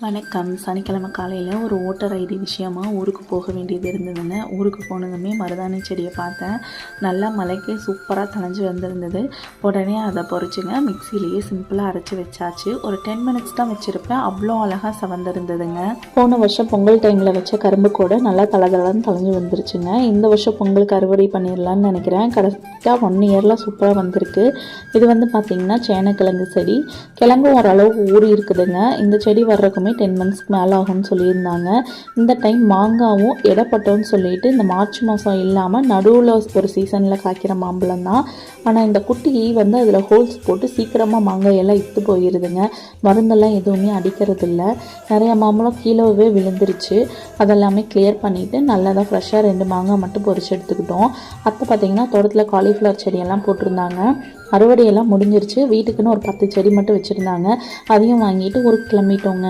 வணக்கம். சனிக்கிழமை காலையில் ஒரு ஓட்டர் ஐடி விஷயமா ஊருக்கு போக வேண்டியது இருந்ததுங்க. ஊருக்கு போனதுமே மருதாணி செடியை பார்த்தேன். நல்லா மலைக்கு சூப்பராக தளைஞ்சு வந்திருந்தது. உடனே அதை பொறிச்சுங்க மிக்சிலேயே சிம்பிளாக அரைச்சி வச்சாச்சு. ஒரு 10 மினிட்ஸ் தான் வச்சுருப்பேன். அவ்வளோ அழகாக செவந்திருந்ததுங்க. போன வருஷம் பொங்கல் டைமில் வச்ச கரும்பு கூட நல்லா தளதளன்னு தளைஞ்சு வந்துருச்சுங்க. இந்த வருஷம் பொங்கலுக்கு அறுவடை பண்ணிடலான்னு நினைக்கிறேன். கரெக்டாக 1 இயரில் சூப்பராக வந்திருக்கு. இது பார்த்திங்கன்னா சேனக்கிழங்கு செடி. கிழங்கு ஓரளவுக்கு ஊறி இருக்குதுங்க. இந்த செடி வர்றதுக்குமே 10 மந்த்ஸ்க்கு மேலே ஆகும்னு சொல்லியிருந்தாங்க. இந்த டைம் மாங்காவும் இடப்பட்டோன்னு சொல்லிட்டு இந்த மார்ச் மாதம் இல்லாமல் நடுவில் ஒரு சீசனில் காய்க்கிற மாம்பழம் தான். ஆனால் இந்த குட்டி அதில் ஹோல்ஸ் போட்டு சீக்கிரமாக மாங்காய் எல்லாம் இத்து போயிடுதுங்க. மருந்தெல்லாம் எதுவுமே அடிக்கிறது இல்லை. நிறைய மாம்பழம் கீழவே விழுந்துருச்சு. அதெல்லாமே கிளியர் பண்ணிவிட்டு நல்லா தான் ஃப்ரெஷ்ஷாக 2 மாங்காய் மட்டும் பொறிச்சு எடுத்துக்கிட்டோம். அத்தை பார்த்திங்கன்னா தோட்டத்தில் காலிஃப்ளவர் செடியெல்லாம் போட்டிருந்தாங்க. அறுவடையெல்லாம் முடிஞ்சிருச்சு. வீட்டுக்குன்னு ஒரு 10 செடி மட்டும் வச்சுருந்தாங்க. அதையும் வாங்கிட்டு ஊருக்கு கிளம்பிட்டோங்க.